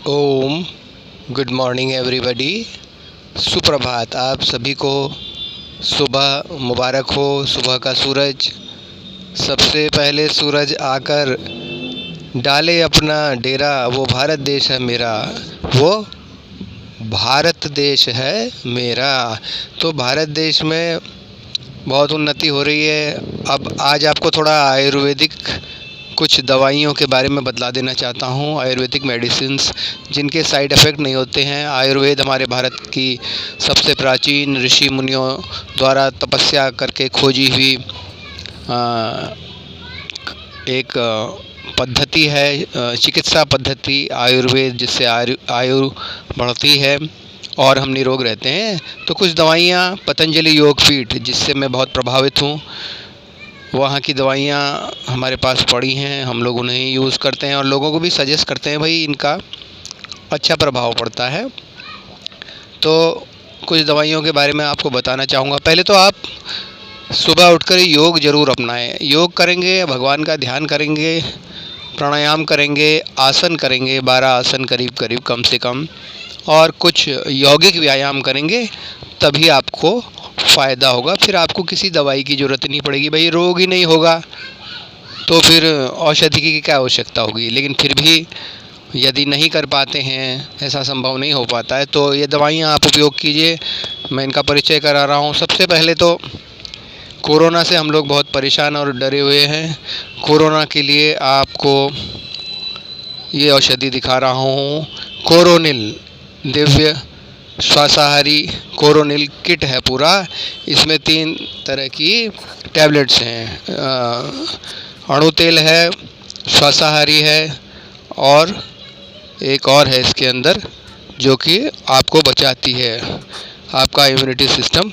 ओम। Good morning everybody. सुप्रभात। आप सभी को सुबह मुबारक हो। सुबह का सूरज सबसे पहले सूरज आकर डाले अपना डेरा। वो भारत देश है मेरा, वो भारत देश है मेरा। तो भारत देश में बहुत उन्नति हो रही है। अब आज आपको थोड़ा आयुर्वेदिक कुछ दवाइयों के बारे में बतला देना चाहता हूँ। आयुर्वेदिक मेडिसिन्स जिनके साइड इफ़ेक्ट नहीं होते हैं। आयुर्वेद हमारे भारत की सबसे प्राचीन ऋषि मुनियों द्वारा तपस्या करके खोजी हुई एक पद्धति है, चिकित्सा पद्धति आयुर्वेद, जिससे आयु बढ़ती है और हम निरोग रहते हैं। तो कुछ दवाइयाँ पतंजलि योगपीठ, जिससे मैं बहुत प्रभावित हूँ, वहाँ की दवाइयाँ हमारे पास पड़ी हैं। हम लोग उन्हें यूज़ करते हैं और लोगों को भी सजेस्ट करते हैं, भाई इनका अच्छा प्रभाव पड़ता है। तो कुछ दवाइयों के बारे में आपको बताना चाहूँगा। पहले तो आप सुबह उठकर योग ज़रूर अपनाएं। योग करेंगे, भगवान का ध्यान करेंगे, प्राणायाम करेंगे, आसन करेंगे, 12 आसन करीब कम से कम, और कुछ यौगिक व्यायाम करेंगे, तभी आपको फ़ायदा होगा। फिर आपको किसी दवाई की ज़रूरत नहीं पड़ेगी। भाई रोग ही नहीं होगा तो फिर औषधि की क्या आवश्यकता होगी। लेकिन फिर भी यदि नहीं कर पाते हैं, ऐसा संभव नहीं हो पाता है, तो ये दवाइयाँ आप उपयोग कीजिए। मैं इनका परिचय करा रहा हूँ। सबसे पहले तो कोरोना से हम लोग बहुत परेशान और डरे हुए हैं। कोरोना के लिए आपको ये औषधि दिखा रहा हूँ। कोरोनिल दिव्य श्वासाहारी कोरोनिल किट है पूरा। इसमें 3 तरह की टैबलेट्स हैं। अणु तेल है, श्वासाहारी है, और एक और है इसके अंदर जो कि आपको बचाती है, आपका इम्यूनिटी सिस्टम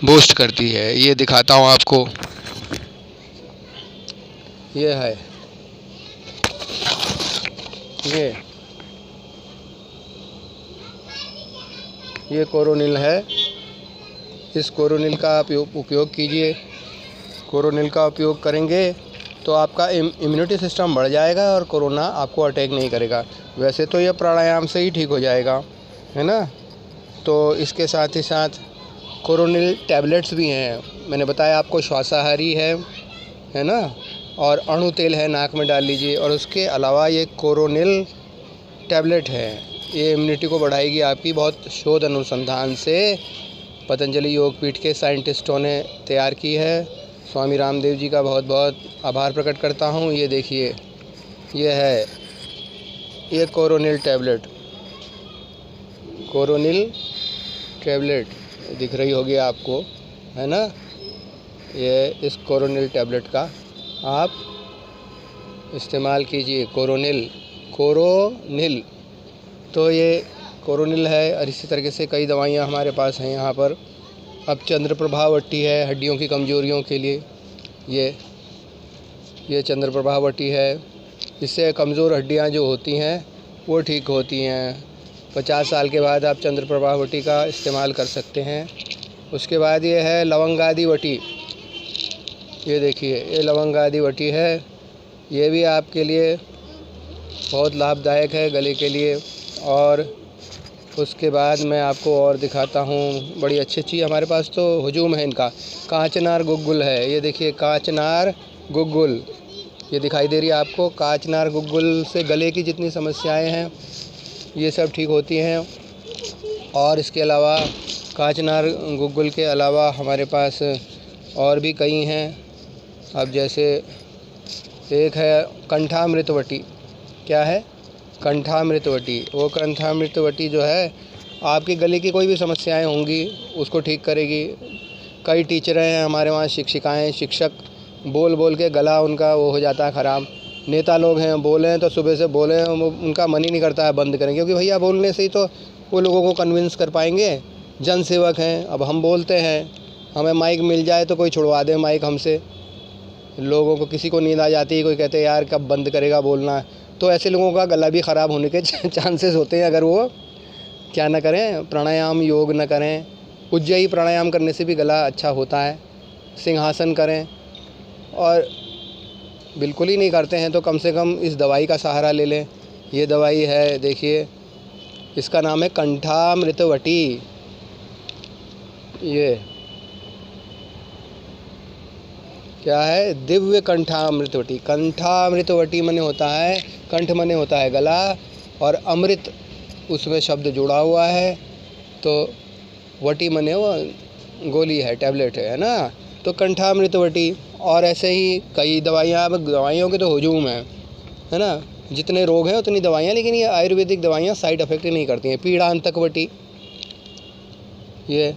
बूस्ट करती है। ये दिखाता हूँ आपको। ये है, ये कोरोनिल है। इस कोरोनिल का आप उपयोग कीजिए। कोरोनिल का उपयोग करेंगे तो आपका इम्यूनिटी सिस्टम बढ़ जाएगा और कोरोना आपको अटैक नहीं करेगा। वैसे तो यह प्राणायाम से ही ठीक हो जाएगा, है ना। तो इसके साथ ही साथ कोरोनिल टैबलेट्स भी हैं। मैंने बताया आपको, श्वासाहारी है ना, और अणु तेल है, नाक में डाल लीजिए। और उसके अलावा ये कोरोनिल टैबलेट है, ये इम्यूनिटी को बढ़ाएगी आपकी। बहुत शोध अनुसंधान से पतंजलि योगपीठ के साइंटिस्टों ने तैयार की है। स्वामी रामदेव जी का बहुत बहुत आभार प्रकट करता हूँ। ये देखिए, ये है, ये कोरोनिल टैबलेट दिख रही होगी आपको, है ना। ये इस कोरोनिल टैबलेट का आप इस्तेमाल कीजिए। कोरोनिल तो ये कोरोनिल है। और इसी तरीके से कई दवाइयाँ हमारे पास हैं यहाँ पर। अब चंद्रप्रभावटी है हड्डियों की कमज़ोरियों के लिए। ये चंद्रप्रभावटी है। इससे कमज़ोर हड्डियाँ जो होती हैं वो ठीक होती हैं। 50 साल के बाद आप चंद्रप्रभावटी का इस्तेमाल कर सकते हैं। उसके बाद ये है लवंगादि वटी। ये देखिए, ये लवंगादि वटी है। ये भी आपके लिए बहुत लाभदायक है गले के लिए। और उसके बाद मैं आपको और दिखाता हूँ, बड़ी अच्छी हमारे पास तो हुजूम है इनका। कांचनार गुग्गुल है। ये देखिए, कांचनार गुग्गुल, ये दिखाई दे रही है आपको। कांचनार गुग्गुल से गले की जितनी समस्याएं हैं ये सब ठीक होती हैं। और इसके अलावा कांचनार गुग्गुल के अलावा हमारे पास और भी कई हैं। अब जैसे एक है कंठामृतवटी। क्या है? कंठामृतवटी। वो कंठामृतवटी जो है आपकी गले की कोई भी समस्याएं होंगी उसको ठीक करेगी। कई टीचर हैं हमारे वहाँ, शिक्षिकाएं, शिक्षक बोल बोल के गला उनका वो हो जाता है ख़राब। नेता लोग हैं, बोलें तो सुबह से बोलें, उनका मन ही नहीं करता है बंद करें, क्योंकि भैया बोलने से ही तो वो लोगों को कन्विंस कर पाएंगे। जन सेवक हैं। अब हम बोलते हैं, हमें माइक मिल जाए तो कोई छुड़वा दे माइक हमसे। लोगों को, किसी को नींद आ जाती है, कोई कहते हैं यार कब बंद करेगा बोलना। तो ऐसे लोगों का गला भी ख़राब होने के चांसेस होते हैं अगर वो क्या ना करें, प्राणायाम योग ना करें। उज्जयी प्राणायाम करने से भी गला अच्छा होता है। सिंहासन करें। और बिल्कुल ही नहीं करते हैं तो कम से कम इस दवाई का सहारा ले लें। ये दवाई है, देखिए, इसका नाम है कंठामृतवटी। ये क्या है? दिव्य कंठामृतवटी। कंठामृतवटी मने होता है, कंठ मने होता है गला, और अमृत उसमें शब्द जुड़ा हुआ है, तो वटी मने वो गोली है, टैबलेट है ना। तो कंठामृतवटी। और ऐसे ही कई दवाइयाँ, अब दवाइयों के तो हुजूम है ना। जितने रोग हैं उतनी दवाइयाँ, लेकिन ये आयुर्वेदिक दवाइयाँ साइड इफ़ेक्ट नहीं करती हैं। पीड़ांतकवटी, ये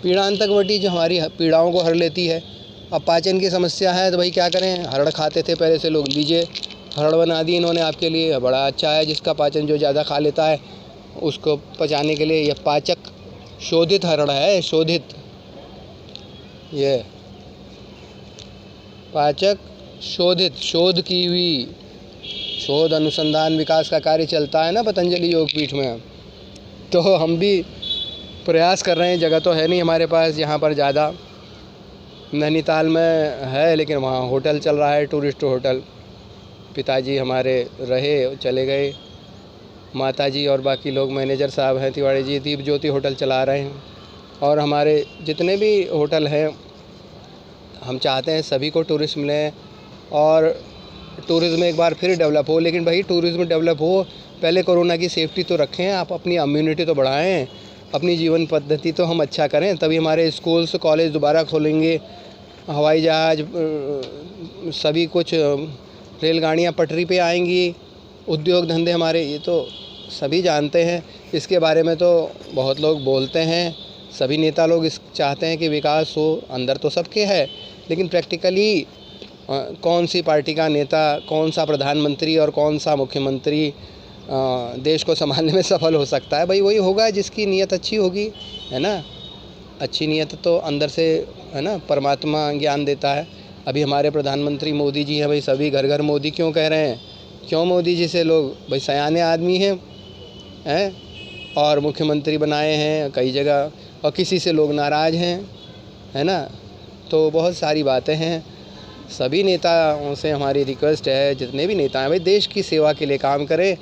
पीड़ांतकवटी जो हमारी पीड़ाओं को हर लेती है। अब पाचन की समस्या है तो भाई क्या करें? हरड़ खाते थे पहले से लोग, लीजिए हरड़ बना दी इन्होंने आपके लिए, बड़ा अच्छा है। जिसका पाचन जो ज़्यादा खा लेता है उसको पचाने के लिए यह पाचक शोधित हरड़ है, शोधित। ये पाचक शोधित, शोध की हुई, शोध अनुसंधान विकास का कार्य चलता है ना पतंजलि योगपीठ में। तो हम भी प्रयास कर रहे हैं। जगह तो है नहीं हमारे पास यहाँ पर ज़्यादा, नैनीताल में है, लेकिन वहाँ होटल चल रहा है, टूरिस्ट होटल। पिताजी हमारे रहे, चले गए। माताजी और बाकी लोग, मैनेजर साहब हैं तिवाड़ी जी, दीप ज्योति होटल चला रहे हैं। और हमारे जितने भी होटल हैं, हम चाहते हैं सभी को टूरिस्ट मिलें और टूरिज़्म एक बार फिर डेवलप हो। लेकिन भाई टूरिज़्म डेवलप हो, पहले कोरोना की सेफ्टी तो रखें, आप अपनी इम्यूनिटी तो बढ़ाएं, अपनी जीवन पद्धति तो हम अच्छा करें, तभी हमारे स्कूल्स कॉलेज दोबारा खोलेंगे, हवाई जहाज़ सभी कुछ, रेलगाड़ियाँ पटरी पे आएंगी, उद्योग धंधे हमारे, ये तो सभी जानते हैं। इसके बारे में तो बहुत लोग बोलते हैं, सभी नेता लोग इस चाहते हैं कि विकास हो, अंदर तो सबके है, लेकिन प्रैक्टिकली कौन सी पार्टी का नेता, कौन सा प्रधानमंत्री और कौन सा मुख्यमंत्री देश को संभालने में सफल हो सकता है? भाई वही होगा जिसकी नीयत अच्छी होगी, है ना। अच्छी नीयत तो अंदर से, है ना, परमात्मा ज्ञान देता है। अभी हमारे प्रधानमंत्री मोदी जी हैं, भाई सभी घर घर मोदी क्यों कह रहे हैं? क्यों मोदी जी से लोग, भाई सयाने आदमी हैं और मुख्यमंत्री बनाए हैं कई जगह, और किसी से लोग नाराज़ हैं, है ना। तो बहुत सारी बातें हैं। सभी नेताओं से हमारी रिक्वेस्ट है, जितने भी नेता हैं, भाई देश की सेवा के लिए काम करें।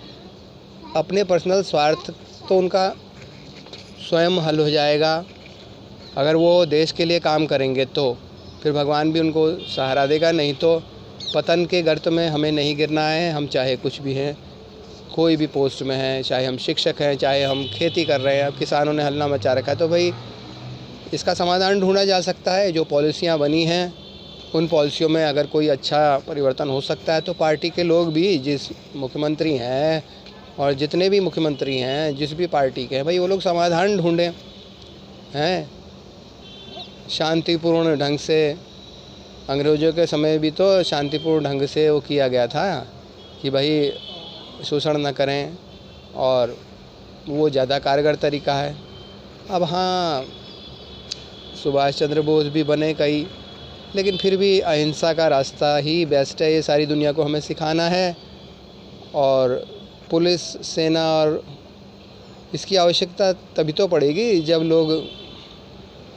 अपने पर्सनल स्वार्थ तो उनका स्वयं हल हो जाएगा। अगर वो देश के लिए काम करेंगे तो फिर भगवान भी उनको सहारा देगा, नहीं तो पतन के गर्त में हमें नहीं गिरना है। हम चाहे कुछ भी हैं, कोई भी पोस्ट में हैं, चाहे हम शिक्षक हैं, चाहे हम खेती कर रहे हैं। अब किसानों ने हल्ला मचा रखा है, तो भाई इसका समाधान ढूंढा जा सकता है। जो पॉलिसियाँ बनी हैं उन पॉलिसियों में अगर कोई अच्छा परिवर्तन हो सकता है तो पार्टी के लोग भी, जिस मुख्यमंत्री हैं और जितने भी मुख्यमंत्री हैं जिस भी पार्टी के हैं, भाई वो लोग समाधान ढूंढें, हैं शांतिपूर्ण ढंग से। अंग्रेज़ों के समय भी तो शांतिपूर्ण ढंग से वो किया गया था कि भाई शोषण न करें, और वो ज़्यादा कारगर तरीका है। अब हाँ, सुभाष चंद्र बोस भी बने कई, लेकिन फिर भी अहिंसा का रास्ता ही बेस्ट है। ये सारी दुनिया को हमें सिखाना है। और पुलिस, सेना और इसकी आवश्यकता तभी तो पड़ेगी जब लोग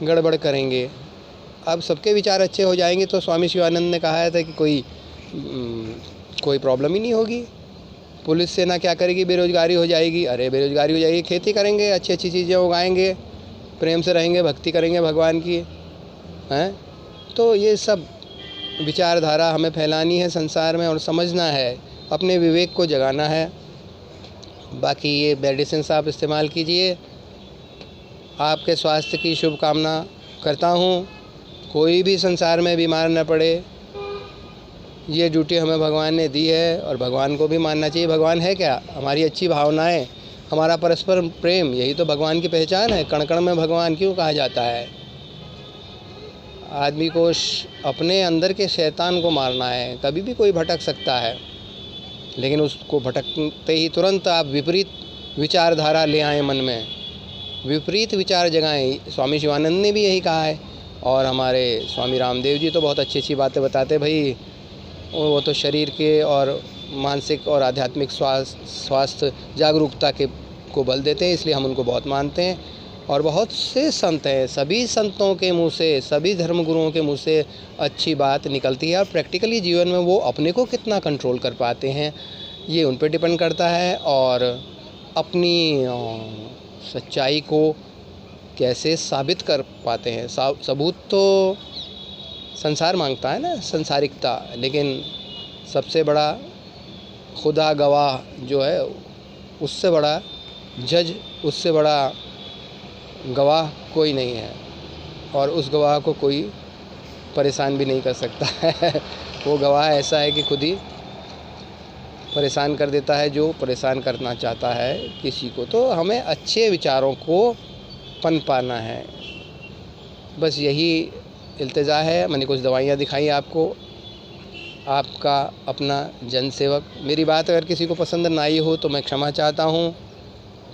गड़बड़ करेंगे। अब सबके विचार अच्छे हो जाएंगे तो स्वामी शिवानंद ने कहा था कि कोई प्रॉब्लम ही नहीं होगी। पुलिस सेना क्या करेगी? बेरोजगारी हो जाएगी। अरे बेरोजगारी हो जाएगी, खेती करेंगे, अच्छी अच्छी चीज़ें उगाएंगे, प्रेम से रहेंगे, भक्ति करेंगे भगवान की, हैं। तो ये सब विचारधारा हमें फैलानी है संसार में और समझना है, अपने विवेक को जगाना है। बाकी ये मेडिसिन आप इस्तेमाल कीजिए। आपके स्वास्थ्य की शुभकामना करता हूँ। कोई भी संसार में बीमार न पड़े, ये ड्यूटी हमें भगवान ने दी है और भगवान को भी मानना चाहिए। भगवान है क्या? हमारी अच्छी भावनाएं, हमारा परस्पर प्रेम, यही तो भगवान की पहचान है। कण कण में भगवान क्यों कहा जाता है? आदमी को अपने अंदर के शैतान को मारना है। कभी भी कोई भटक सकता है, लेकिन उसको भटकते ही तुरंत आप विपरीत विचारधारा ले आएँ, मन में विपरीत विचार जगाएं। स्वामी शिवानंद ने भी यही कहा है, और हमारे स्वामी रामदेव जी तो बहुत अच्छी अच्छी बातें बताते। भाई वो तो शरीर के और मानसिक और आध्यात्मिक स्वास्थ्य जागरूकता को बल देते हैं, इसलिए हम उनको बहुत मानते हैं। और बहुत से संत हैं, सभी संतों के मुंह से, सभी धर्मगुरुओं के मुंह से अच्छी बात निकलती है। और प्रैक्टिकली जीवन में वो अपने को कितना कंट्रोल कर पाते हैं, ये उन पर डिपेंड करता है। और अपनी सच्चाई को कैसे साबित कर पाते हैं। सबूत तो संसार मांगता है ना, संसारिकता, लेकिन सबसे बड़ा खुदा गवाह जो है, उससे बड़ा जज, उससे बड़ा गवाह कोई नहीं है, और उस गवाह को कोई परेशान भी नहीं कर सकता है। वो गवाह ऐसा है कि खुद ही परेशान कर देता है जो परेशान करना चाहता है किसी को। तो हमें अच्छे विचारों को पनपाना है, बस यही इल्तिजा है। मैंने कुछ दवाइयाँ दिखाई आपको, आपका अपना जनसेवक। मेरी बात अगर किसी को पसंद ना आई हो तो मैं क्षमा चाहता हूँ।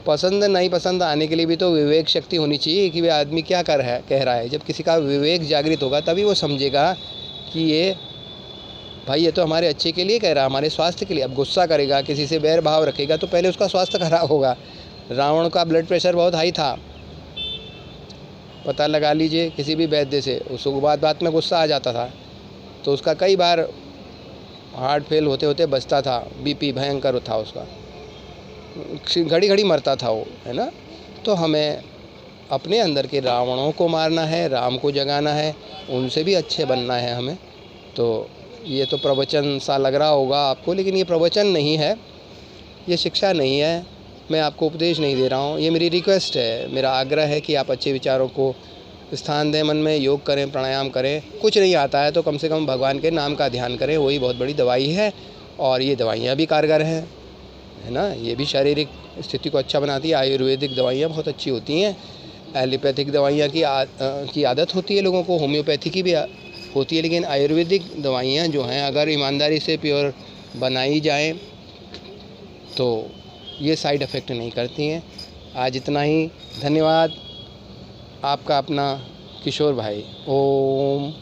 पसंद नहीं पसंद आने के लिए भी तो विवेक शक्ति होनी चाहिए कि वह आदमी क्या कह रहा है। जब किसी का विवेक जागृत होगा तभी वो समझेगा कि ये भाई ये तो हमारे अच्छे के लिए कह रहा है, हमारे स्वास्थ्य के लिए। अब गुस्सा करेगा, किसी से बैर भाव रखेगा तो पहले उसका स्वास्थ्य खराब होगा। रावण का ब्लड प्रेशर बहुत हाई था, पता लगा लीजिए किसी भी वैद्य से, उसको बात में गुस्सा आ जाता था तो उसका कई बार हार्ट फेल होते होते बचता था, बीपी भयंकर था उसका, घड़ी घड़ी मरता था वो, है ना। तो हमें अपने अंदर के रावणों को मारना है, राम को जगाना है, उनसे भी अच्छे बनना है हमें। तो ये तो प्रवचन सा लग रहा होगा आपको, लेकिन ये प्रवचन नहीं है, ये शिक्षा नहीं है, मैं आपको उपदेश नहीं दे रहा हूँ। ये मेरी रिक्वेस्ट है, मेरा आग्रह है कि आप अच्छे विचारों को स्थान दें मन में, योग करें, प्राणायाम करें। कुछ नहीं आता है तो कम से कम भगवान के नाम का ध्यान करें, वही बहुत बड़ी दवाई है। और ये दवाइयाँ भी कारगर हैं, है ना, ये भी शारीरिक स्थिति को अच्छा बनाती है। आयुर्वेदिक दवाइयाँ बहुत अच्छी होती हैं, एलोपैथिक दवाइयाँ की आदत होती है लोगों को, होम्योपैथी की भी होती है, लेकिन आयुर्वेदिक दवाइयाँ जो हैं अगर ईमानदारी से प्योर बनाई जाएं तो ये साइड इफ़ेक्ट नहीं करती हैं। आज इतना ही, धन्यवाद। आपका अपना किशोर भाई। ओम।